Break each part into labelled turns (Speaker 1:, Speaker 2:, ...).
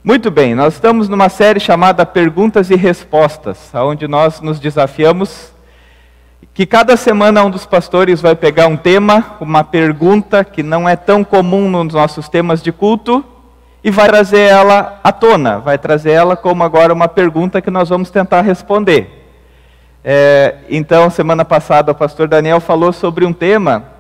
Speaker 1: Muito bem, nós estamos numa série chamada Perguntas e Respostas, onde nós nos desafiamos que cada semana um dos pastores vai pegar um tema, uma pergunta que não é tão comum nos nossos temas de culto, e vai trazer ela à tona, vai trazer ela como agora uma pergunta que nós vamos tentar responder. Então, semana passada o pastor Daniel falou sobre um tema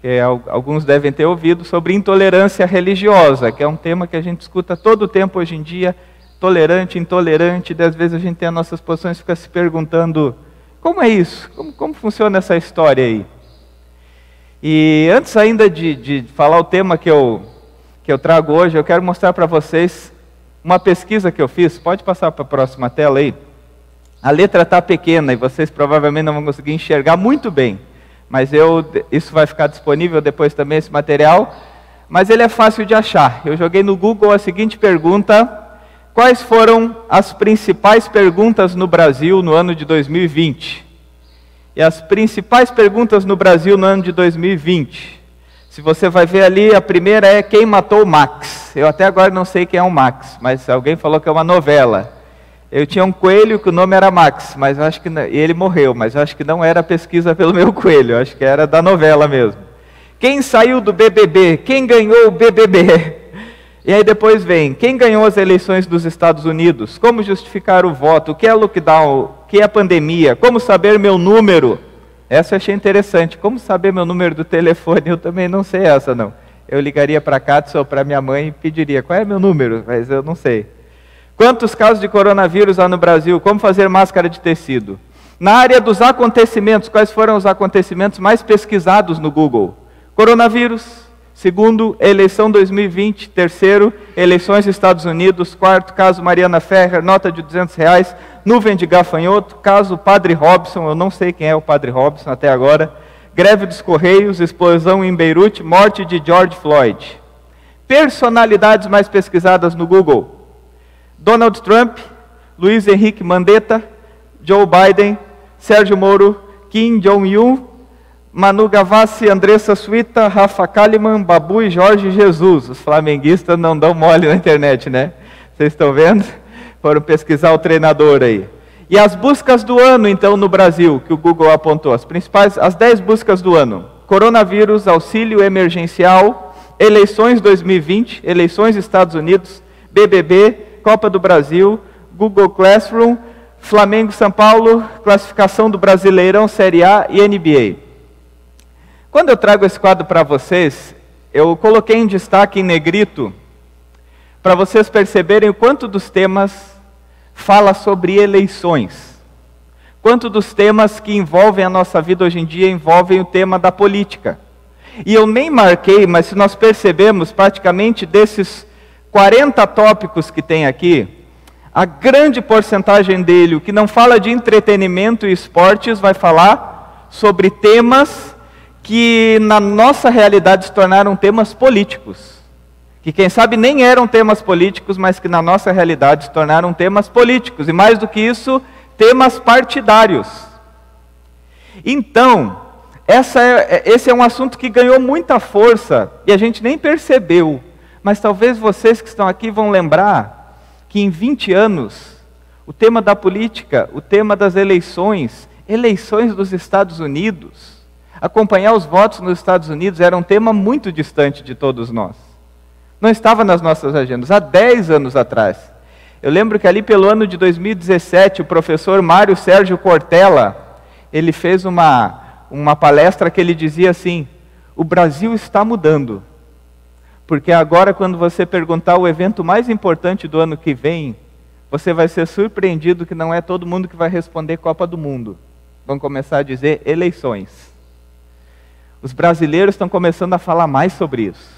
Speaker 1: que alguns devem ter ouvido, sobre intolerância religiosa, que é um tema que a gente escuta todo o tempo hoje em dia, tolerante, intolerante, e às vezes a gente tem as nossas posições e fica se perguntando, como é isso? Como funciona essa história aí? E antes ainda de falar o tema que eu trago hoje, eu quero mostrar para vocês uma pesquisa que eu fiz. Pode passar para a próxima tela aí. A letra está pequena e vocês provavelmente não vão conseguir enxergar muito bem. Mas isso vai ficar disponível depois também, esse material. Mas ele é fácil de achar. Eu joguei no Google a seguinte pergunta: quais foram as principais perguntas no Brasil no ano de 2020? E as principais perguntas no Brasil no ano de 2020. Se você vai ver ali, a primeira é: quem matou o Max? Eu até agora não sei quem é o Max, mas alguém falou que é uma novela. Eu tinha um coelho que o nome era Max, mas eu acho que não, e ele morreu, mas eu acho que não era pesquisa pelo meu coelho, eu acho que era da novela mesmo. Quem saiu do BBB? Quem ganhou o BBB? E aí depois vem, quem ganhou as eleições dos Estados Unidos? Como justificar o voto? O que é lockdown? O que é pandemia? Como saber meu número? Essa eu achei interessante. Como saber meu número do telefone? Eu também não sei essa não. Eu ligaria para a Katsu ou para minha mãe e pediria, qual é meu número? Mas eu não sei. Quantos casos de coronavírus há no Brasil? Como fazer máscara de tecido? Na área dos acontecimentos, quais foram os acontecimentos mais pesquisados no Google? Coronavírus. Segundo, eleição 2020. Terceiro, eleições dos Estados Unidos. Quarto, caso Mariana Ferrer, nota de R$200, nuvem de gafanhoto. Caso Padre Robson, eu não sei quem é o Padre Robson até agora. Greve dos Correios, explosão em Beirute, morte de George Floyd. Personalidades mais pesquisadas no Google: Donald Trump, Luiz Henrique Mandetta, Joe Biden, Sérgio Moro, Kim Jong-un, Manu Gavassi, Andressa Suíta, Rafa Kalimann, Babu e Jorge Jesus. Os flamenguistas não dão mole na internet, né? Vocês estão vendo? Foram pesquisar o treinador aí. E as buscas do ano, então, no Brasil, que o Google apontou, as 10 buscas do ano: coronavírus, auxílio emergencial, eleições 2020, eleições Estados Unidos, BBB, Copa do Brasil, Google Classroom, Flamengo São Paulo, classificação do Brasileirão, Série A e NBA. Quando eu trago esse quadro para vocês, eu coloquei em destaque em negrito, para vocês perceberem o quanto dos temas fala sobre eleições. Quanto dos temas que envolvem a nossa vida hoje em dia envolvem o tema da política. E eu nem marquei, mas se nós percebemos, praticamente desses 40 tópicos que tem aqui, a grande porcentagem dele, o que não fala de entretenimento e esportes, vai falar sobre temas que na nossa realidade se tornaram temas políticos. Que quem sabe nem eram temas políticos, mas que na nossa realidade se tornaram temas políticos. E mais do que isso, temas partidários. Então, esse é um assunto que ganhou muita força e a gente nem percebeu. Mas talvez vocês que estão aqui vão lembrar que em 20 anos, o tema da política, o tema das eleições dos Estados Unidos, acompanhar os votos nos Estados Unidos era um tema muito distante de todos nós. Não estava nas nossas agendas, há 10 anos atrás. Eu lembro que ali pelo ano de 2017, o professor Mário Sérgio Cortella, ele fez uma palestra que ele dizia assim: o Brasil está mudando. Porque agora, quando você perguntar o evento mais importante do ano que vem, você vai ser surpreendido que não é todo mundo que vai responder Copa do Mundo. Vão começar a dizer eleições. Os brasileiros estão começando a falar mais sobre isso.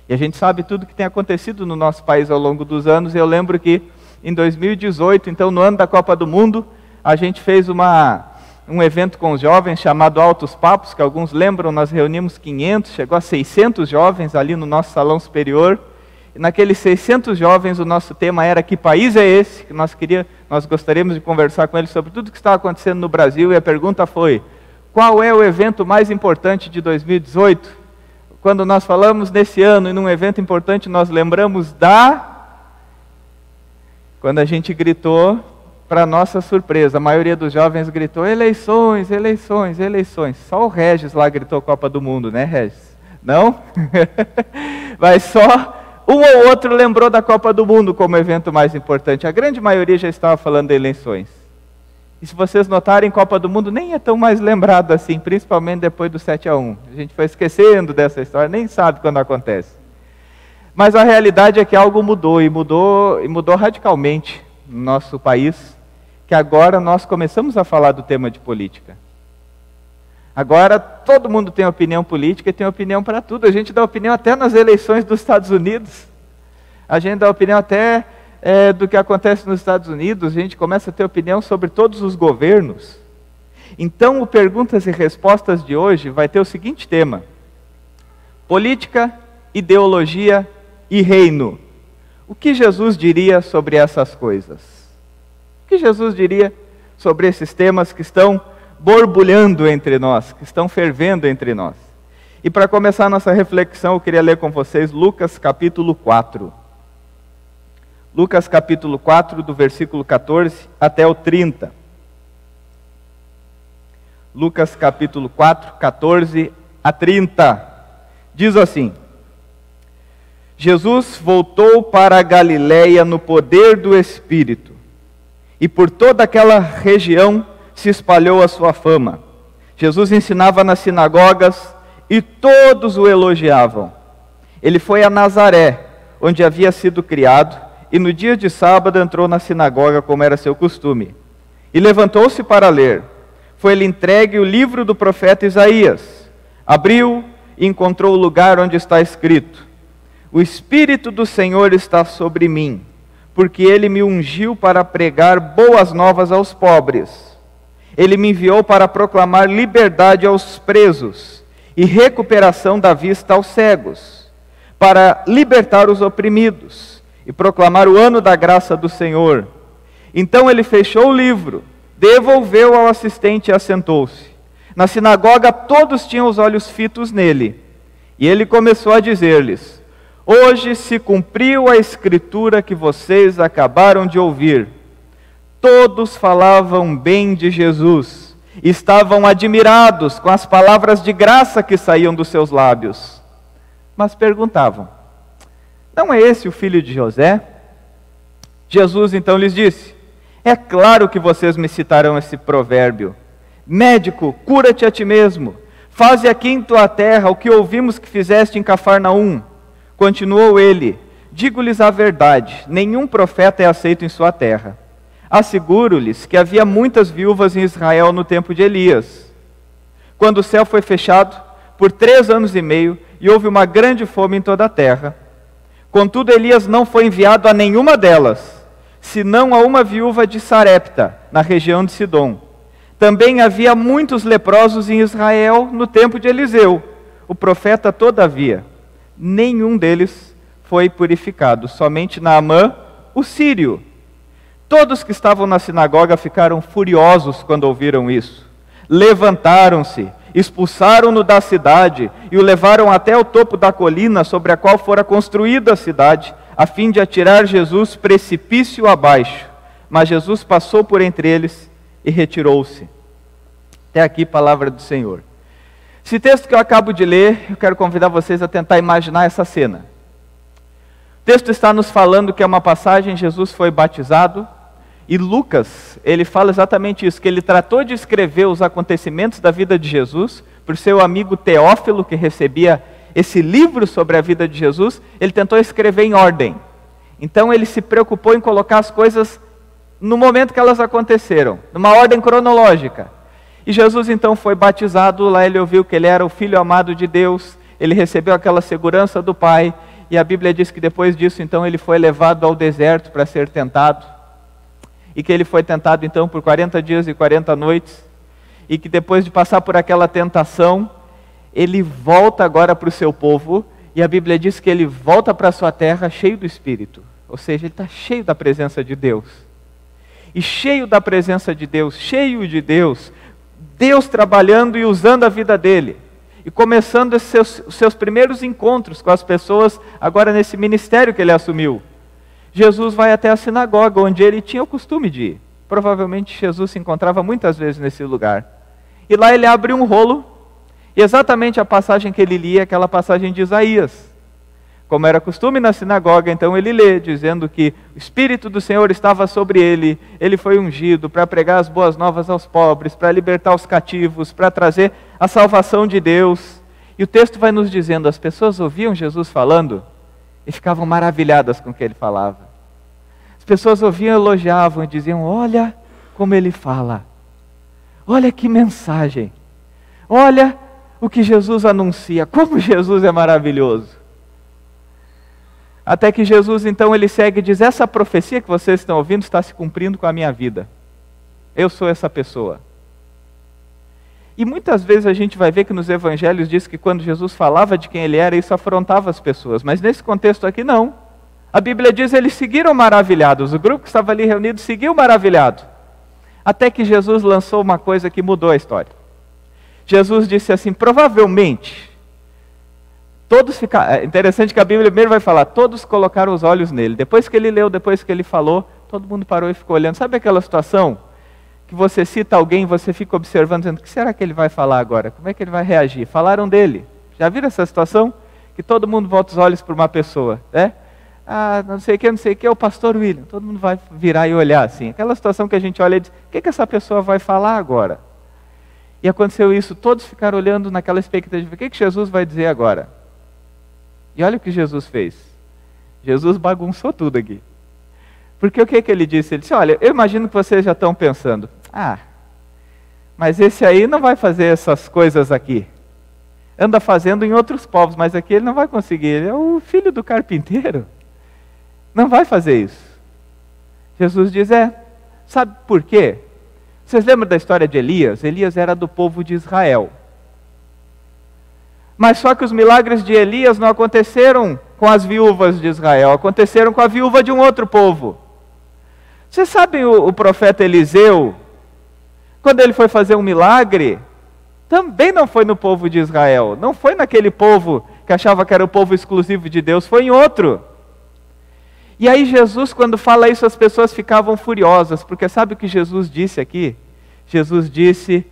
Speaker 1: E a gente sabe tudo que tem acontecido no nosso país ao longo dos anos. E eu lembro que em 2018, então no ano da Copa do Mundo, a gente fez um evento com os jovens chamado Altos Papos, que alguns lembram, nós reunimos 500, chegou a 600 jovens ali no nosso salão superior. E naqueles 600 jovens o nosso tema era: que país é esse? Que nós gostaríamos de conversar com eles sobre tudo que está acontecendo no Brasil. E a pergunta foi: qual é o evento mais importante de 2018? Quando nós falamos nesse ano e num evento importante, nós lembramos da quando a gente gritou, para nossa surpresa, a maioria dos jovens gritou eleições, eleições, eleições. Só o Regis lá gritou Copa do Mundo, né, Regis? Não? Mas só um ou outro lembrou da Copa do Mundo como evento mais importante. A grande maioria já estava falando de eleições. E se vocês notarem, Copa do Mundo nem é tão mais lembrado assim, principalmente depois do 7-1. A gente foi esquecendo dessa história, nem sabe quando acontece. Mas a realidade é que algo mudou, e mudou radicalmente no nosso país, que agora nós começamos a falar do tema de política. Agora todo mundo tem opinião política e tem opinião para tudo. A gente dá opinião até nas eleições dos Estados Unidos. A gente dá opinião até do que acontece nos Estados Unidos. A gente começa a ter opinião sobre todos os governos. Então o Perguntas e Respostas de hoje vai ter o seguinte tema: política, ideologia e reino. O que Jesus diria sobre essas coisas? O que Jesus diria sobre esses temas que estão borbulhando entre nós, que estão fervendo entre nós? E para começar a nossa reflexão, eu queria ler com vocês Lucas capítulo 4. Lucas capítulo 4, do versículo 14 até o 30. Lucas capítulo 4, 14 a 30. Diz assim: Jesus voltou para a Galiléia no poder do Espírito, e por toda aquela região se espalhou a sua fama. Jesus ensinava nas sinagogas e todos o elogiavam. Ele foi a Nazaré, onde havia sido criado, e no dia de sábado entrou na sinagoga, como era seu costume. E levantou-se para ler. Foi-lhe entregue o livro do profeta Isaías. Abriu e encontrou o lugar onde está escrito: o Espírito do Senhor está sobre mim, porque Ele me ungiu para pregar boas novas aos pobres. Ele me enviou para proclamar liberdade aos presos e recuperação da vista aos cegos, para libertar os oprimidos e proclamar o ano da graça do Senhor. Então ele fechou o livro, devolveu ao assistente e assentou-se. Na sinagoga todos tinham os olhos fitos nele, e ele começou a dizer-lhes: hoje se cumpriu a escritura que vocês acabaram de ouvir. Todos falavam bem de Jesus, estavam admirados com as palavras de graça que saíam dos seus lábios. Mas perguntavam: não é esse o filho de José? Jesus então lhes disse: é claro que vocês me citarão esse provérbio: médico, cura-te a ti mesmo. Faze aqui em tua terra o que ouvimos que fizeste em Cafarnaum. Continuou ele: digo-lhes a verdade, nenhum profeta é aceito em sua terra. Asseguro-lhes que havia muitas viúvas em Israel no tempo de Elias, quando o céu foi fechado por 3 anos e meio, e houve uma grande fome em toda a terra. Contudo, Elias não foi enviado a nenhuma delas, senão a uma viúva de Sarepta, na região de Sidom. Também havia muitos leprosos em Israel no tempo de Eliseu, o profeta. Todavia, nenhum deles foi purificado, somente Naamã, o sírio. Todos que estavam na sinagoga ficaram furiosos quando ouviram isso. Levantaram-se, expulsaram-no da cidade e o levaram até o topo da colina sobre a qual fora construída a cidade, a fim de atirar Jesus precipício abaixo. Mas Jesus passou por entre eles e retirou-se. Até aqui, palavra do Senhor. Esse texto que eu acabo de ler, eu quero convidar vocês a tentar imaginar essa cena. O texto está nos falando que é uma passagem: Jesus foi batizado, e Lucas, ele fala exatamente isso, que ele tratou de escrever os acontecimentos da vida de Jesus, por seu amigo Teófilo, que recebia esse livro sobre a vida de Jesus. Ele tentou escrever em ordem. Então ele se preocupou em colocar as coisas no momento que elas aconteceram, numa ordem cronológica. E Jesus então foi batizado, lá ele ouviu que ele era o Filho amado de Deus, ele recebeu aquela segurança do Pai, e a Bíblia diz que depois disso então ele foi levado ao deserto para ser tentado, e que ele foi tentado então por 40 dias e 40 noites, e que depois de passar por aquela tentação, ele volta agora para o seu povo, e a Bíblia diz que ele volta para a sua terra cheio do Espírito, ou seja, ele está cheio da presença de Deus. E cheio da presença de Deus, cheio de Deus, Deus trabalhando e usando a vida dele, e começando os seus primeiros encontros com as pessoas, agora nesse ministério que ele assumiu. Jesus vai até a sinagoga, onde ele tinha o costume de ir. Provavelmente Jesus se encontrava muitas vezes nesse lugar. E lá ele abre um rolo, e exatamente a passagem que ele lia é aquela passagem de Isaías. Como era costume na sinagoga, então ele lê, dizendo que o Espírito do Senhor estava sobre ele, ele foi ungido para pregar as boas novas aos pobres, para libertar os cativos, para trazer a salvação de Deus. E o texto vai nos dizendo, as pessoas ouviam Jesus falando e ficavam maravilhadas com o que ele falava. As pessoas ouviam, elogiavam e diziam, olha como ele fala, olha que mensagem, olha o que Jesus anuncia, como Jesus é maravilhoso. Até que Jesus então ele segue e diz, essa profecia que vocês estão ouvindo está se cumprindo com a minha vida. Eu sou essa pessoa. E muitas vezes a gente vai ver que nos evangelhos diz que quando Jesus falava de quem ele era, isso afrontava as pessoas. Mas nesse contexto aqui não. A Bíblia diz que eles seguiram maravilhados. O grupo que estava ali reunido seguiu maravilhado. Até que Jesus lançou uma coisa que mudou a história. Jesus disse assim, provavelmente... Todos ficaram, é interessante que a Bíblia primeiro vai falar, todos colocaram os olhos nele. Depois que ele leu, depois que ele falou, todo mundo parou e ficou olhando. Sabe aquela situação que você cita alguém, você fica observando, dizendo, o que será que ele vai falar agora? Como é que ele vai reagir? Falaram dele. Já viram essa situação? Que todo mundo volta os olhos para uma pessoa, né? Ah, não sei o que, é o pastor William. Todo mundo vai virar e olhar assim. Aquela situação que a gente olha e diz, o que essa pessoa vai falar agora? E aconteceu isso, todos ficaram olhando naquela expectativa, o que Jesus vai dizer agora? E olha o que Jesus fez. Jesus bagunçou tudo aqui. Porque o que ele disse? Ele disse, olha, eu imagino que vocês já estão pensando, mas esse aí não vai fazer essas coisas aqui. Anda fazendo em outros povos, mas aqui ele não vai conseguir. Ele é o filho do carpinteiro. Não vai fazer isso. Jesus diz, sabe por quê? Vocês lembram da história de Elias? Elias era do povo de Israel. Mas só que os milagres de Elias não aconteceram com as viúvas de Israel, aconteceram com a viúva de um outro povo. Vocês sabem o profeta Eliseu, quando ele foi fazer um milagre, também não foi no povo de Israel, não foi naquele povo que achava que era o povo exclusivo de Deus, foi em outro. E aí Jesus, quando fala isso, as pessoas ficavam furiosas, porque sabe o que Jesus disse aqui? Jesus disse...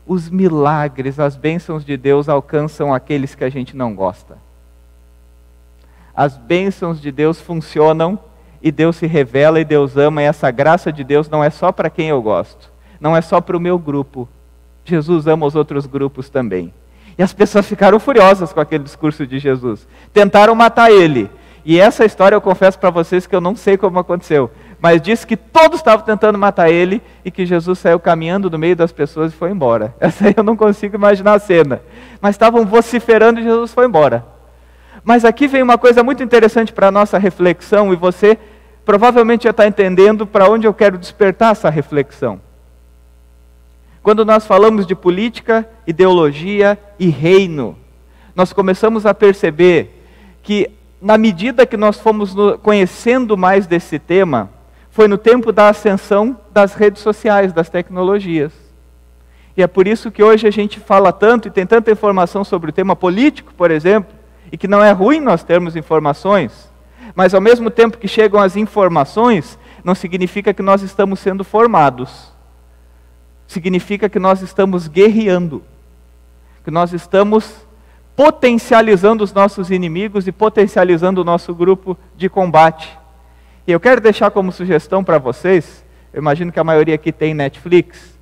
Speaker 1: Os milagres, as bênçãos de Deus alcançam aqueles que a gente não gosta. As bênçãos de Deus funcionam e Deus se revela e Deus ama. E essa graça de Deus não é só para quem eu gosto. Não é só para o meu grupo. Jesus ama os outros grupos também. E as pessoas ficaram furiosas com aquele discurso de Jesus. Tentaram matar ele. E essa história eu confesso para vocês que eu não sei como aconteceu. Mas diz que todos estavam tentando matar ele e que Jesus saiu caminhando no meio das pessoas e foi embora. Essa aí eu não consigo imaginar a cena. Mas estavam vociferando e Jesus foi embora. Mas aqui vem uma coisa muito interessante para a nossa reflexão e você provavelmente já está entendendo para onde eu quero despertar essa reflexão. Quando nós falamos de política, ideologia e reino, nós começamos a perceber que na medida que nós fomos conhecendo mais desse tema, foi no tempo da ascensão das redes sociais, das tecnologias. E é por isso que hoje a gente fala tanto e tem tanta informação sobre o tema político, por exemplo, e que não é ruim nós termos informações, mas ao mesmo tempo que chegam as informações, não significa que nós estamos sendo formados. Significa que nós estamos guerreando, que nós estamos potencializando os nossos inimigos e potencializando o nosso grupo de combate. E eu quero deixar como sugestão para vocês, eu imagino que a maioria aqui tem Netflix.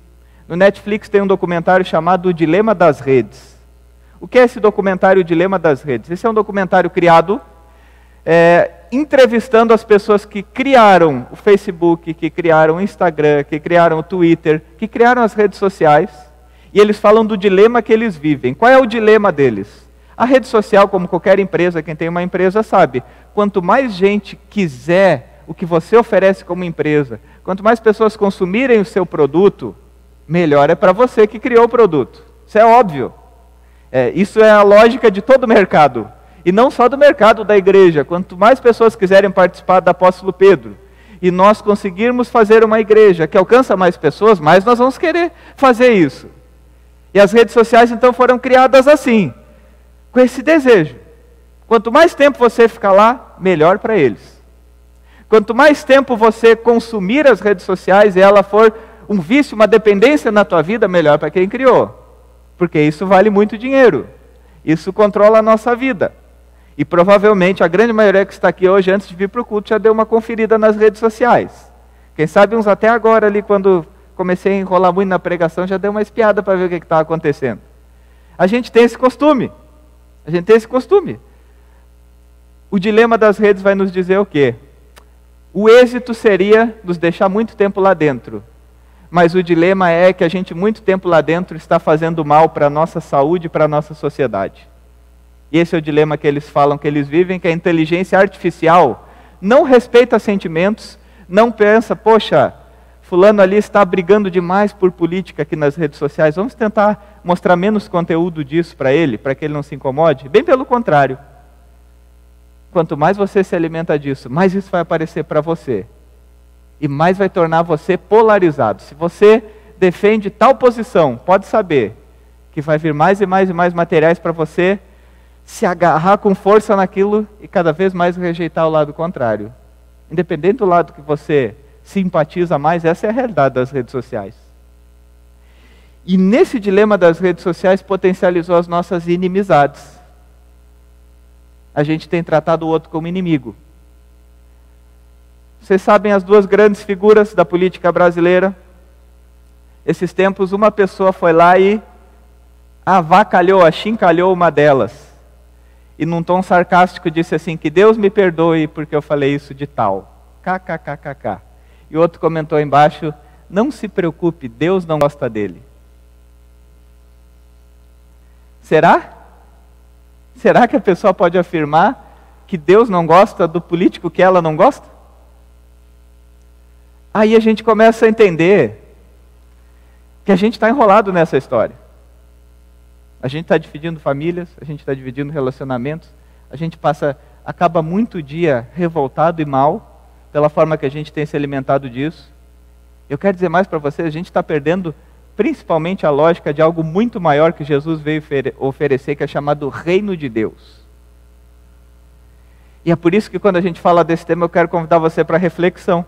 Speaker 1: No Netflix tem um documentário chamado O Dilema das Redes. O que é esse documentário O Dilema das Redes? Esse é um documentário criado entrevistando as pessoas que criaram o Facebook, que criaram o Instagram, que criaram o Twitter, que criaram as redes sociais, e eles falam do dilema que eles vivem. Qual é o dilema deles? A rede social, como qualquer empresa, quem tem uma empresa sabe, quanto mais gente quiser o que você oferece como empresa, quanto mais pessoas consumirem o seu produto, melhor é para você que criou o produto. Isso é óbvio. Isso é a lógica de todo o mercado. E não só do mercado da igreja. Quanto mais pessoas quiserem participar do apóstolo Pedro, e nós conseguirmos fazer uma igreja que alcança mais pessoas, mais nós vamos querer fazer isso. E as redes sociais então foram criadas assim, com esse desejo. Quanto mais tempo você ficar lá, melhor para eles. Quanto mais tempo você consumir as redes sociais e ela for um vício, uma dependência na tua vida, melhor para quem criou. Porque isso vale muito dinheiro. Isso controla a nossa vida. E provavelmente a grande maioria que está aqui hoje, antes de vir para o culto, já deu uma conferida nas redes sociais. Quem sabe uns até agora ali, quando comecei a enrolar muito na pregação, já deu uma espiada para ver o que está acontecendo. A gente tem esse costume. A gente tem esse costume. O dilema das redes vai nos dizer o quê? O êxito seria nos deixar muito tempo lá dentro. Mas o dilema é que a gente muito tempo lá dentro está fazendo mal para a nossa saúde e para a nossa sociedade. E esse é o dilema que eles falam que eles vivem, que a inteligência artificial não respeita sentimentos, não pensa, poxa, fulano ali está brigando demais por política aqui nas redes sociais, vamos tentar mostrar menos conteúdo disso para ele que ele não se incomode? Bem pelo contrário. Quanto mais você se alimenta disso, mais isso vai aparecer para você. E mais vai tornar você polarizado. Se você defende tal posição, pode saber que vai vir mais e mais e mais materiais para você se agarrar com força naquilo e cada vez mais rejeitar o lado contrário. Independente do lado que você simpatiza mais, essa é a realidade das redes sociais. E nesse dilema das redes sociais potencializou as nossas inimizades. A gente tem tratado o outro como inimigo. Vocês sabem as duas grandes figuras da política brasileira? Esses tempos uma pessoa foi lá e avacalhou, achincalhou uma delas. E num tom sarcástico disse assim, que Deus me perdoe porque eu falei isso de tal. KKKKK. E outro comentou embaixo, não se preocupe, Deus não gosta dele. Será? Será que a pessoa pode afirmar que Deus não gosta do político que ela não gosta? Aí a gente começa a entender que a gente está enrolado nessa história. A gente está dividindo famílias, a gente está dividindo relacionamentos, a gente acaba muito dia revoltado e mal pela forma que a gente tem se alimentado disso. Eu quero dizer mais para vocês, a gente está perdendo principalmente a lógica de algo muito maior que Jesus veio oferecer, que é chamado Reino de Deus. E é por isso que quando a gente fala desse tema, eu quero convidar você para reflexão.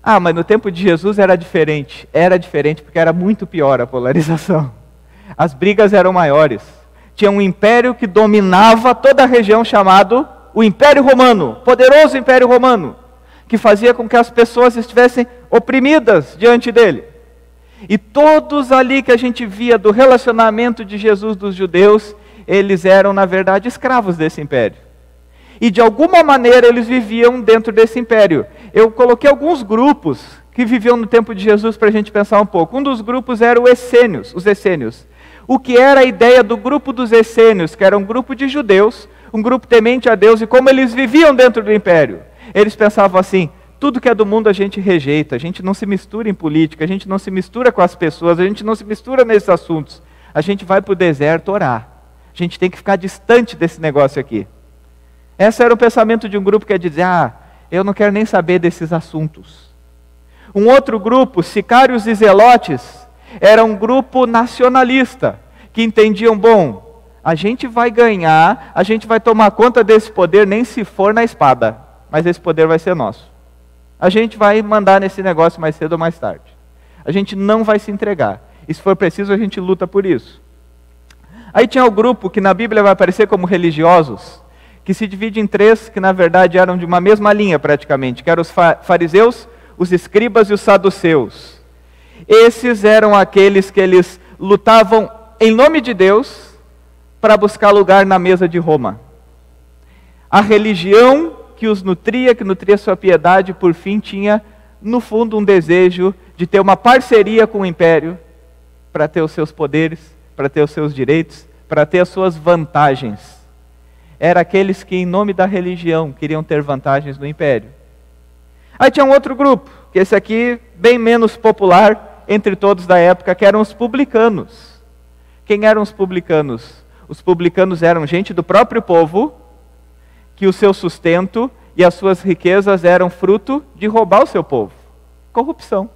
Speaker 1: Ah, mas no tempo de Jesus era diferente. Era diferente porque era muito pior a polarização. As brigas eram maiores. Tinha um império que dominava toda a região chamado o Império Romano, poderoso Império Romano, que fazia com que as pessoas estivessem oprimidas diante dele. E todos ali que a gente via do relacionamento de Jesus dos judeus, eles eram na verdade escravos desse império. E de alguma maneira eles viviam dentro desse império. Eu coloquei alguns grupos que viviam no tempo de Jesus para a gente pensar um pouco. Um dos grupos era os essênios. O que era a ideia do grupo dos essênios, que era um grupo de judeus, um grupo temente a Deus, e como eles viviam dentro do império. Eles pensavam assim, tudo que é do mundo a gente rejeita, a gente não se mistura em política, a gente não se mistura com as pessoas, a gente não se mistura nesses assuntos. A gente vai para o deserto orar. A gente tem que ficar distante desse negócio aqui. Esse era o pensamento de um grupo que ia dizer, eu não quero nem saber desses assuntos. Um outro grupo, sicários e zelotes, era um grupo nacionalista, que entendiam, bom, a gente vai ganhar, a gente vai tomar conta desse poder, nem se for na espada, mas esse poder vai ser nosso. A gente vai mandar nesse negócio mais cedo ou mais tarde. A gente não vai se entregar. E se for preciso, a gente luta por isso. Aí tinha o grupo que na Bíblia vai aparecer como religiosos, que se divide em três, que na verdade eram de uma mesma linha praticamente, que eram os fariseus, os escribas e os saduceus. Esses eram aqueles que eles lutavam em nome de Deus para buscar lugar na mesa de Roma. A religião que os nutria, que nutria sua piedade, por fim tinha no fundo um desejo de ter uma parceria com o império para ter os seus poderes, para ter os seus direitos, para ter as suas vantagens. Eram aqueles que em nome da religião queriam ter vantagens no império. Aí tinha um outro grupo, que esse aqui bem menos popular entre todos da época, que eram os publicanos. Quem eram os publicanos? Os publicanos eram gente do próprio povo, que o seu sustento e as suas riquezas eram fruto de roubar o seu povo. Corrupção.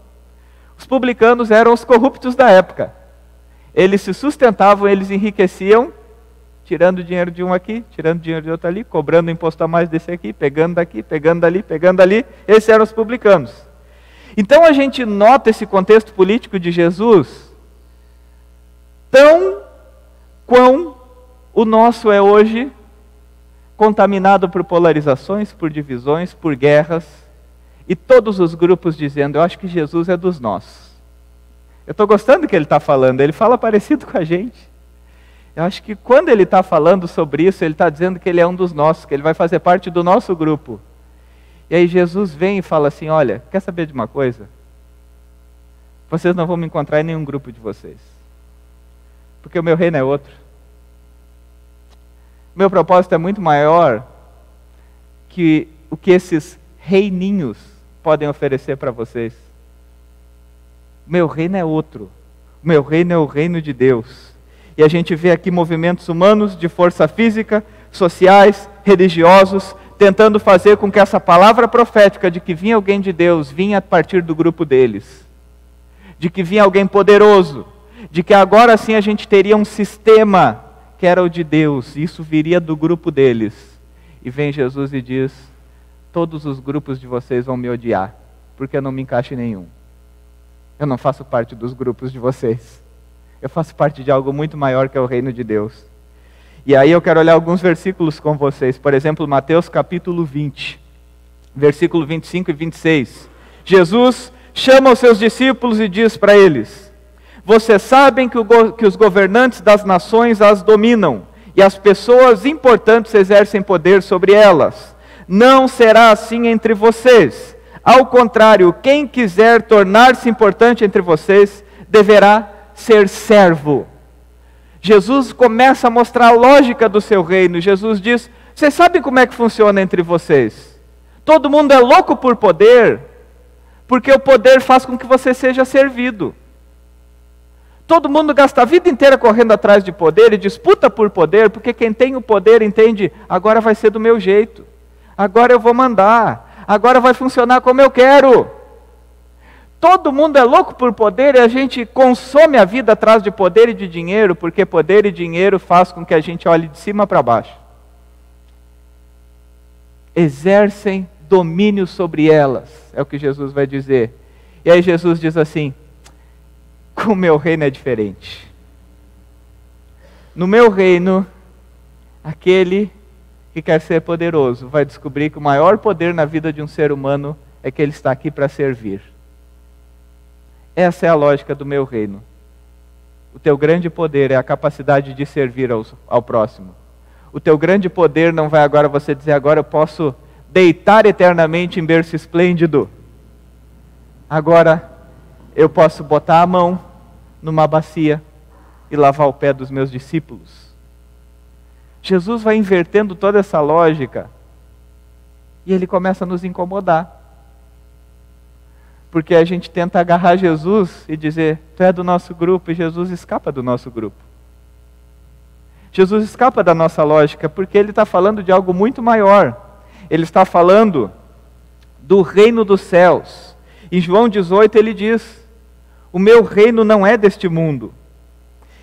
Speaker 1: Os publicanos eram os corruptos da época. Eles se sustentavam, eles enriqueciam tirando dinheiro de um aqui, tirando dinheiro de outro ali, cobrando imposto a mais desse aqui, pegando daqui, pegando dali, pegando ali. Esses eram os publicanos. Então a gente nota esse contexto político de Jesus, tão quão o nosso é hoje, contaminado por polarizações, por divisões, por guerras, e todos os grupos dizendo, eu acho que Jesus é dos nossos. Eu estou gostando do que ele está falando, ele fala parecido com a gente. Eu acho que quando ele está falando sobre isso, ele está dizendo que ele é um dos nossos, que ele vai fazer parte do nosso grupo. E aí Jesus vem e fala assim, olha, quer saber de uma coisa? Vocês não vão me encontrar em nenhum grupo de vocês. Porque o meu reino é outro. Meu propósito é muito maior que o que esses reininhos podem oferecer para vocês. Meu reino é outro. O meu reino é o reino de Deus. E a gente vê aqui movimentos humanos de força física, sociais, religiosos, tentando fazer com que essa palavra profética de que vinha alguém de Deus, vinha a partir do grupo deles. De que vinha alguém poderoso. De que agora sim a gente teria um sistema que era o de Deus. E isso viria do grupo deles. E vem Jesus e diz, todos os grupos de vocês vão me odiar, porque eu não me encaixo em nenhum. Eu não faço parte dos grupos de vocês. Eu faço parte de algo muito maior que é o reino de Deus. E aí eu quero olhar alguns versículos com vocês. Por exemplo, Mateus capítulo 20, versículo 25 e 26. Jesus chama os seus discípulos e diz para eles, vocês sabem que os governantes das nações as dominam, e as pessoas importantes exercem poder sobre elas. Não será assim entre vocês. Ao contrário, quem quiser tornar-se importante entre vocês, deverá ser servo. Jesus começa a mostrar a lógica do seu reino. Jesus diz, vocês sabem como é que funciona entre vocês? Todo mundo é louco por poder, porque o poder faz com que você seja servido. Todo mundo gasta a vida inteira correndo atrás de poder e disputa por poder, porque quem tem o poder entende, agora vai ser do meu jeito. Agora eu vou mandar. Agora vai funcionar como eu quero. Todo mundo é louco por poder e a gente consome a vida atrás de poder e de dinheiro, porque poder e dinheiro faz com que a gente olhe de cima para baixo. Exercem domínio sobre elas, é o que Jesus vai dizer. E aí Jesus diz assim, o meu reino é diferente. No meu reino, aquele que quer ser poderoso vai descobrir que o maior poder na vida de um ser humano é que ele está aqui para servir. Essa é a lógica do meu reino. O teu grande poder é a capacidade de servir ao próximo. O teu grande poder não vai agora você dizer, agora eu posso deitar eternamente em berço esplêndido. Agora eu posso botar a mão numa bacia e lavar o pé dos meus discípulos. Jesus vai invertendo toda essa lógica e ele começa a nos incomodar. Porque a gente tenta agarrar Jesus e dizer, tu é do nosso grupo, e Jesus escapa do nosso grupo. Jesus escapa da nossa lógica, porque ele está falando de algo muito maior. Ele está falando do reino dos céus. Em João 18 ele diz, o meu reino não é deste mundo.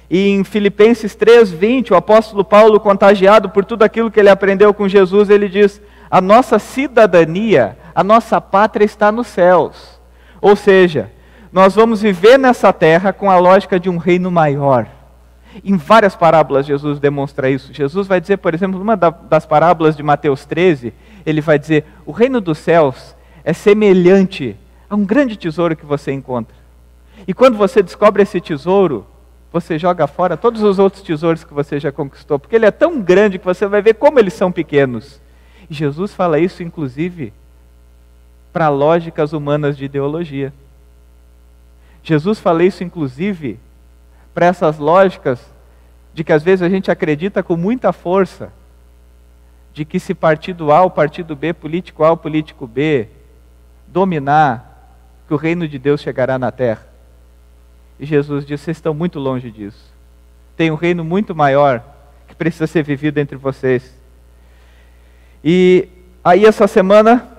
Speaker 1: E em Filipenses 3:20, o apóstolo Paulo, contagiado por tudo aquilo que ele aprendeu com Jesus, ele diz, a nossa cidadania, a nossa pátria está nos céus. Ou seja, nós vamos viver nessa terra com a lógica de um reino maior. Em várias parábolas Jesus demonstra isso. Jesus vai dizer, por exemplo, numa das parábolas de Mateus 13, ele vai dizer, o reino dos céus é semelhante a um grande tesouro que você encontra. E quando você descobre esse tesouro, você joga fora todos os outros tesouros que você já conquistou, porque ele é tão grande que você vai ver como eles são pequenos. E Jesus fala isso, inclusive, para lógicas humanas de ideologia. Jesus fala isso, inclusive, para essas lógicas de que às vezes a gente acredita com muita força, de que se partido A ou partido B, político A ou político B, dominar, que o reino de Deus chegará na terra. E Jesus diz, vocês estão muito longe disso. Tem um reino muito maior que precisa ser vivido entre vocês. E aí essa semana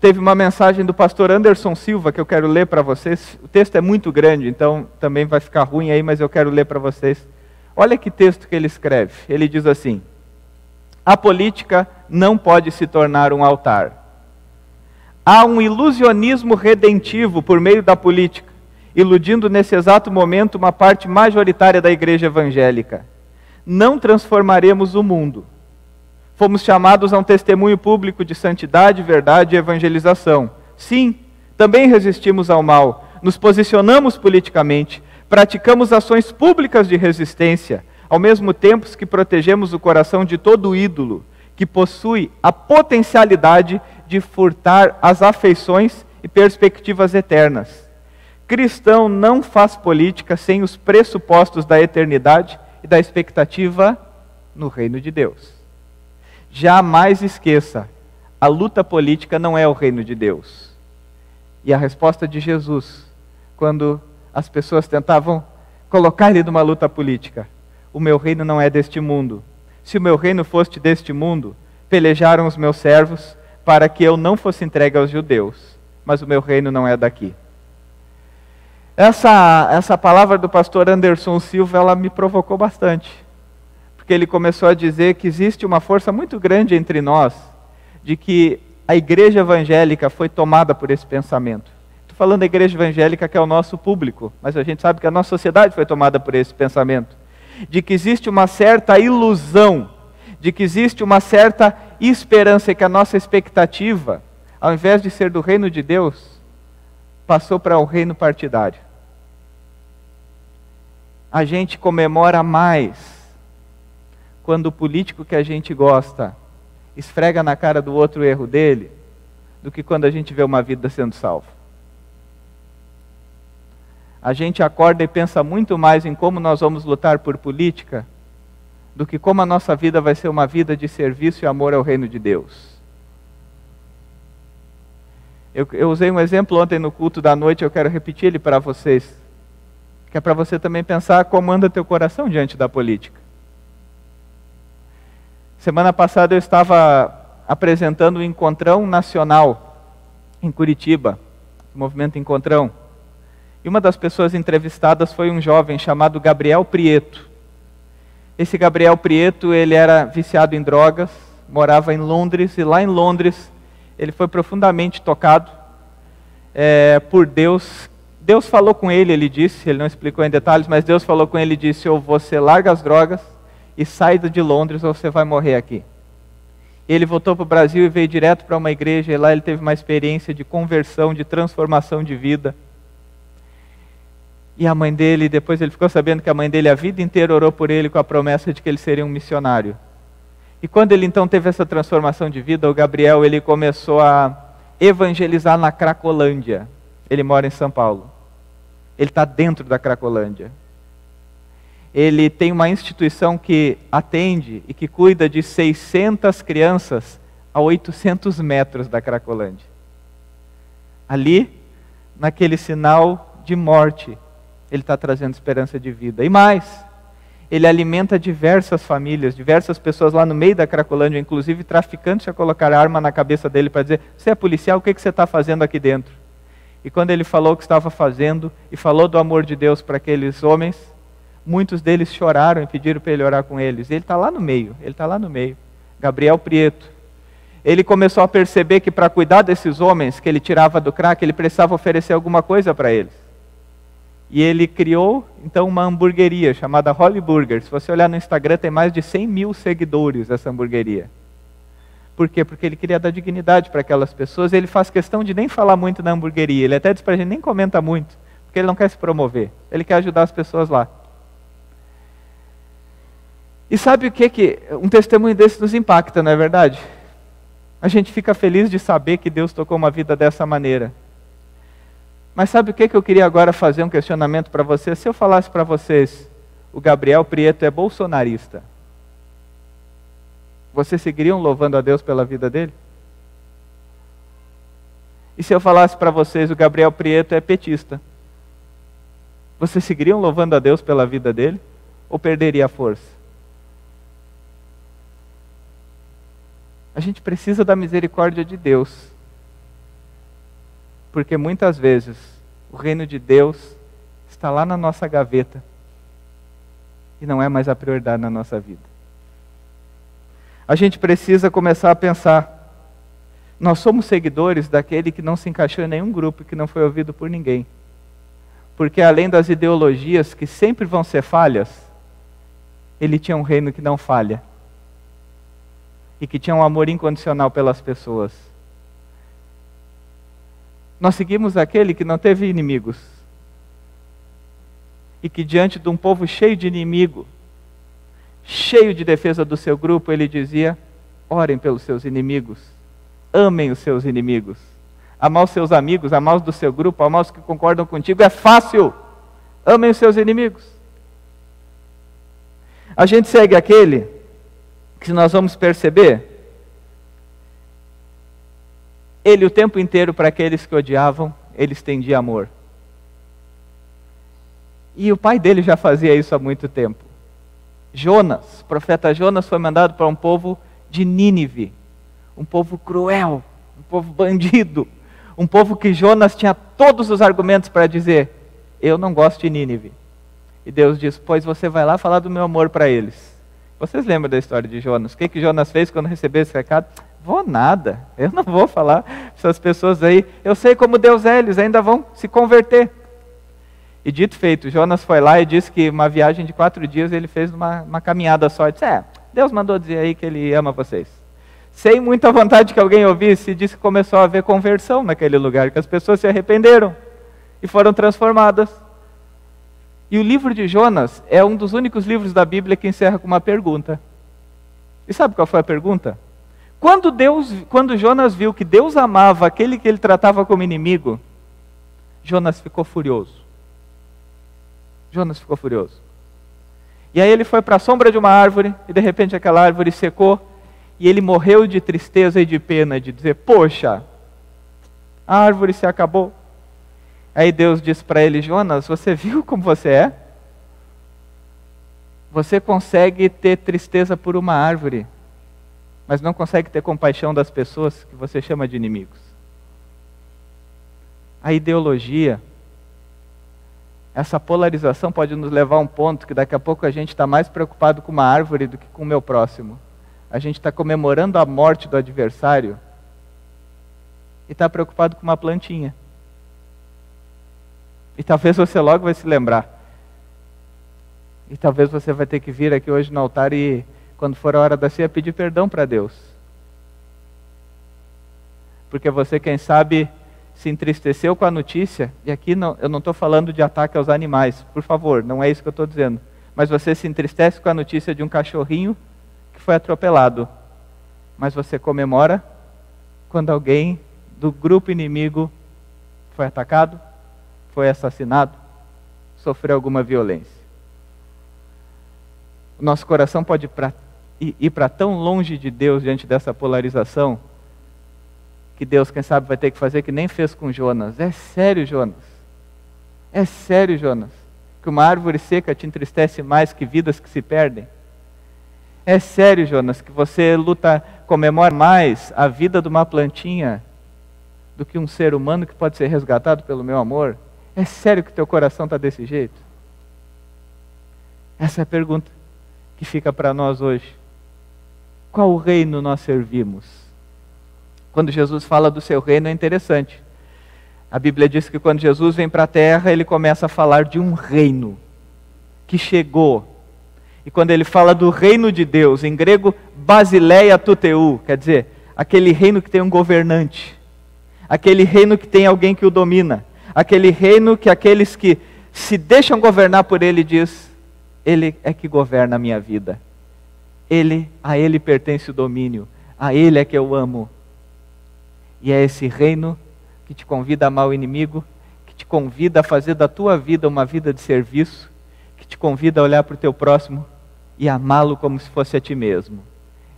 Speaker 1: teve uma mensagem do pastor Anderson Silva que eu quero ler para vocês. O texto é muito grande, então também vai ficar ruim aí, mas eu quero ler para vocês Olha que texto que ele escreve. Ele diz assim: a política não pode se tornar um altar. Há um ilusionismo redentivo por meio da política, iludindo nesse exato momento uma parte majoritária da igreja evangélica. Não transformaremos o mundo. Fomos chamados a um testemunho público de santidade, verdade e evangelização. Sim, também resistimos ao mal, nos posicionamos politicamente, praticamos ações públicas de resistência, ao mesmo tempo que protegemos o coração de todo ídolo que possui a potencialidade de furtar as afeições e perspectivas eternas. Cristão não faz política sem os pressupostos da eternidade e da expectativa no reino de Deus. Jamais esqueça, a luta política não é o reino de Deus. E a resposta de Jesus, quando as pessoas tentavam colocar ele numa luta política: o meu reino não é deste mundo. Se o meu reino fosse deste mundo, pelejaram os meus servos para que eu não fosse entregue aos judeus, mas o meu reino não é daqui. Essa palavra do pastor Anderson Silva, ela me provocou bastante, porque ele começou a dizer que existe uma força muito grande entre nós, de que a igreja evangélica foi tomada por esse pensamento. Estou falando da igreja evangélica, que é o nosso público, mas a gente sabe que a nossa sociedade foi tomada por esse pensamento, de que existe uma certa ilusão, de que existe uma certa esperança, e que a nossa expectativa, ao invés de ser do reino de Deus, passou para o reino partidário. A gente comemora mais quando o político que a gente gosta esfrega na cara do outro o erro dele, do que quando a gente vê uma vida sendo salva. A gente acorda e pensa muito mais em como nós vamos lutar por política, do que como a nossa vida vai ser uma vida de serviço e amor ao reino de Deus. Eu usei um exemplo ontem no culto da noite, eu quero repetir ele para vocês, que é para você também pensar como anda teu coração diante da política. Semana passada eu estava apresentando o Encontrão Nacional em Curitiba, o movimento Encontrão. E uma das pessoas entrevistadas foi um jovem chamado Gabriel Prieto. Esse Gabriel Prieto, ele era viciado em drogas, morava em Londres, e lá em Londres ele foi profundamente tocado por Deus. Deus falou com ele, ele disse, ele não explicou em detalhes, mas Deus falou com ele e disse: ou você larga as drogas e sai de Londres, ou você vai morrer aqui. Ele voltou para o Brasil e veio direto para uma igreja, e lá ele teve uma experiência de conversão, de transformação de vida. E a mãe dele, depois ele ficou sabendo que a mãe dele a vida inteira orou por ele com a promessa de que ele seria um missionário. E quando ele então teve essa transformação de vida, o Gabriel, ele começou a evangelizar na Cracolândia. Ele mora em São Paulo. Ele está dentro da Cracolândia. Ele tem uma instituição que atende e que cuida de 600 crianças a 800 metros da Cracolândia. Ali, naquele sinal de morte, ele está trazendo esperança de vida. E mais, ele alimenta diversas famílias, diversas pessoas lá no meio da Cracolândia, inclusive traficantes, a colocar arma na cabeça dele para dizer: você é policial, o que você está fazendo aqui dentro? E quando ele falou o que estava fazendo, e falou do amor de Deus para aqueles homens, muitos deles choraram e pediram para ele orar com eles. Ele está lá no meio, ele está lá no meio. Gabriel Prieto. Ele começou a perceber que para cuidar desses homens que ele tirava do crack, ele precisava oferecer alguma coisa para eles. E ele criou, então, uma hamburgueria chamada Holy Burger. Se você olhar no Instagram, tem mais de 100 mil seguidores essa hamburgueria. Por quê? Porque ele queria dar dignidade para aquelas pessoas. Ele faz questão de nem falar muito na hamburgueria. Ele até diz para a gente, nem comenta muito, porque ele não quer se promover. Ele quer ajudar as pessoas lá. E sabe o que um testemunho desse nos impacta, não é verdade? A gente fica feliz de saber que Deus tocou uma vida dessa maneira. Mas sabe o que eu queria agora fazer um questionamento para vocês? Se eu falasse para vocês, o Gabriel Prieto é bolsonarista, vocês seguiriam louvando a Deus pela vida dele? E se eu falasse para vocês, o Gabriel Prieto é petista, vocês seguiriam louvando a Deus pela vida dele? Ou perderia a força? A gente precisa da misericórdia de Deus. Porque muitas vezes o reino de Deus está lá na nossa gaveta. e não é mais a prioridade na nossa vida. A gente precisa começar a pensar, nós somos seguidores daquele que não se encaixou em nenhum grupo, que não foi ouvido por ninguém. Porque além das ideologias que sempre vão ser falhas, ele tinha um reino que não falha. E que tinha um amor incondicional pelas pessoas. Nós seguimos aquele que não teve inimigos. E que diante de um povo cheio de inimigo, cheio de defesa do seu grupo, ele dizia, orem pelos seus inimigos, amem os seus inimigos. Amar os seus amigos, amar os do seu grupo, amar os que concordam contigo é fácil. Amem os seus inimigos. A gente segue aquele que nós vamos perceber, ele o tempo inteiro para aqueles que odiavam, ele estendia amor. E o pai dele já fazia isso há muito tempo. Jonas, o profeta Jonas foi mandado para um povo de Nínive, um povo cruel, um povo bandido, um povo que Jonas tinha todos os argumentos para dizer, eu não gosto de Nínive. E Deus diz, pois você vai lá falar do meu amor para eles. Vocês lembram da história de Jonas? O que Jonas fez quando recebeu esse recado? Vou nada, eu não vou falar para essas pessoas aí, eu sei como Deus é, eles ainda vão se converter. E dito feito, Jonas foi lá e disse que uma viagem de 4 dias ele fez uma caminhada só. Ele disse, Deus mandou dizer aí que ele ama vocês. Sem muita vontade que alguém ouvisse, disse que começou a haver conversão naquele lugar, que as pessoas se arrependeram e foram transformadas. E o livro de Jonas é um dos únicos livros da Bíblia que encerra com uma pergunta. E sabe qual foi a pergunta? Quando Jonas viu que Deus amava aquele que ele tratava como inimigo, Jonas ficou furioso. Jonas ficou furioso. E aí ele foi para a sombra de uma árvore, e de repente aquela árvore secou, e ele morreu de tristeza e de pena, de dizer, poxa, a árvore se acabou. Aí Deus disse para ele, Jonas, você viu como você é? Você consegue ter tristeza por uma árvore, mas não consegue ter compaixão das pessoas que você chama de inimigos. A ideologia, essa polarização pode nos levar a um ponto que daqui a pouco a gente está mais preocupado com uma árvore do que com o meu próximo. A gente está comemorando a morte do adversário e está preocupado com uma plantinha. E talvez você logo vai se lembrar. E talvez você vai ter que vir aqui hoje no altar e, quando for a hora da ceia, pedir perdão para Deus. Porque você, quem sabe, se entristeceu com a notícia, e aqui eu não estou falando de ataque aos animais, por favor, não é isso que eu estou dizendo. Mas você se entristece com a notícia de um cachorrinho que foi atropelado. Mas você comemora quando alguém do grupo inimigo foi atacado, foi assassinado, sofreu alguma violência. O nosso coração pode ir para tão longe de Deus diante dessa polarização, que Deus, quem sabe, vai ter que fazer que nem fez com Jonas. É sério, Jonas. É sério, Jonas. Que uma árvore seca te entristece mais que vidas que se perdem. É sério, Jonas, que você comemora mais a vida de uma plantinha do que um ser humano que pode ser resgatado pelo meu amor? É sério que teu coração está desse jeito? Essa é a pergunta que fica para nós hoje. Qual reino nós servimos? Quando Jesus fala do seu reino é interessante. A Bíblia diz que quando Jesus vem para a terra, ele começa a falar de um reino que chegou. E quando ele fala do reino de Deus, em grego, basileia tuteu, quer dizer, aquele reino que tem um governante, aquele reino que tem alguém que o domina, aquele reino que aqueles que se deixam governar por ele diz, ele é que governa a minha vida. A ele pertence o domínio, a ele é que eu amo. E é esse reino que te convida a amar o inimigo, que te convida a fazer da tua vida uma vida de serviço, que te convida a olhar para o teu próximo e amá-lo como se fosse a ti mesmo.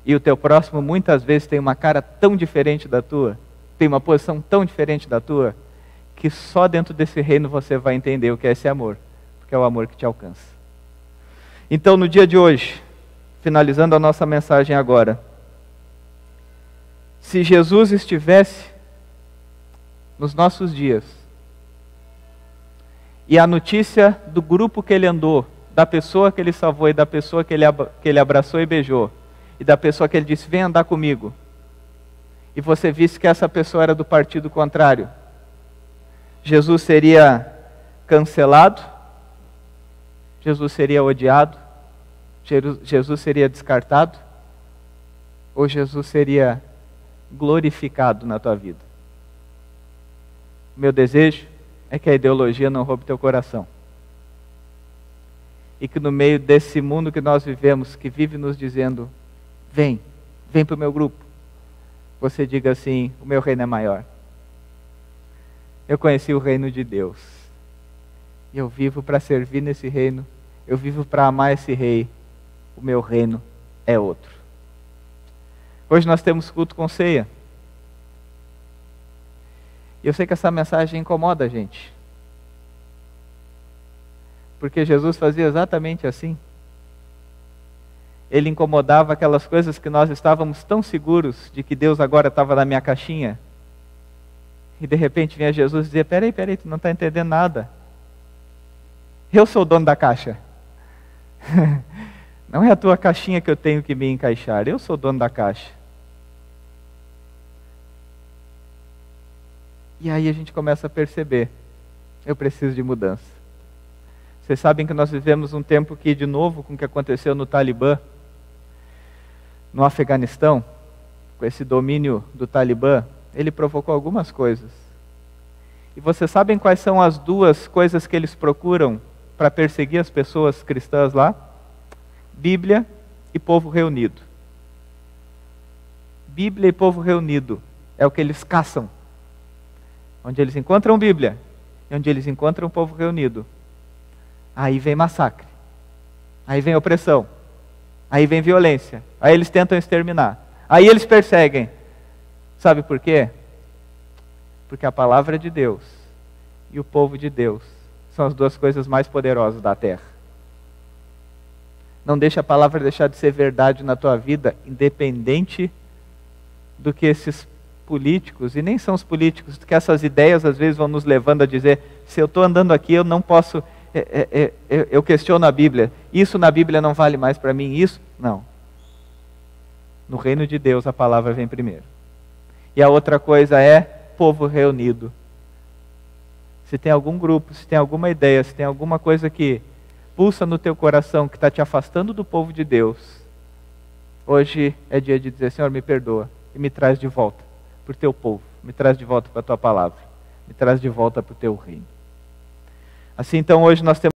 Speaker 1: E o teu próximo muitas vezes tem uma cara tão diferente da tua, tem uma posição tão diferente da tua, que só dentro desse reino você vai entender o que é esse amor, porque é o amor que te alcança. Então, no dia de hoje, finalizando a nossa mensagem agora, se Jesus estivesse nos nossos dias, e a notícia do grupo que ele andou, da pessoa que ele salvou e da pessoa que ele abraçou e beijou, e da pessoa que ele disse, vem andar comigo, e você visse que essa pessoa era do partido contrário, Jesus seria cancelado? Jesus seria odiado? Jesus seria descartado? Ou Jesus seria glorificado na tua vida? Meu desejo é que a ideologia não roube teu coração. E que no meio desse mundo que nós vivemos, que vive nos dizendo, vem para o meu grupo, você diga assim, o meu reino é maior. Eu conheci o reino de Deus. E eu vivo para servir nesse reino. Eu vivo para amar esse rei. O meu reino é outro. Hoje nós temos culto com ceia. E eu sei que essa mensagem incomoda a gente. Porque Jesus fazia exatamente assim. Ele incomodava aquelas coisas que nós estávamos tão seguros de que Deus agora estava na minha caixinha. E de repente vinha Jesus e dizia, peraí, tu não está entendendo nada. Eu sou o dono da caixa. Não é a tua caixinha que eu tenho que me encaixar, eu sou o dono da caixa. E aí a gente começa a perceber, eu preciso de mudança. Vocês sabem que nós vivemos um tempo que, de novo, com o que aconteceu no Talibã, no Afeganistão, com esse domínio do Talibã, ele provocou algumas coisas. E vocês sabem quais são as duas coisas que eles procuram para perseguir as pessoas cristãs lá? Bíblia e povo reunido. Bíblia e povo reunido é o que eles caçam. Onde eles encontram Bíblia e onde eles encontram o povo reunido, aí vem massacre, aí vem opressão, aí vem violência, aí eles tentam exterminar, aí eles perseguem. Sabe por quê? Porque a palavra de Deus e o povo de Deus são as duas coisas mais poderosas da terra. Não deixa a palavra deixar de ser verdade na tua vida, independente do que esses políticos, e nem são os políticos, que essas ideias às vezes vão nos levando a dizer, se eu estou andando aqui eu não posso, eu questiono a Bíblia, isso na Bíblia não vale mais para mim, isso, não. No reino de Deus a palavra vem primeiro. E a outra coisa é povo reunido. Se tem algum grupo, se tem alguma ideia, se tem alguma coisa que pulsa no teu coração, que está te afastando do povo de Deus, hoje é dia de dizer, Senhor, me perdoa e me traz de volta para o teu povo, me traz de volta para a tua palavra, me traz de volta para o teu reino. Assim então hoje nós temos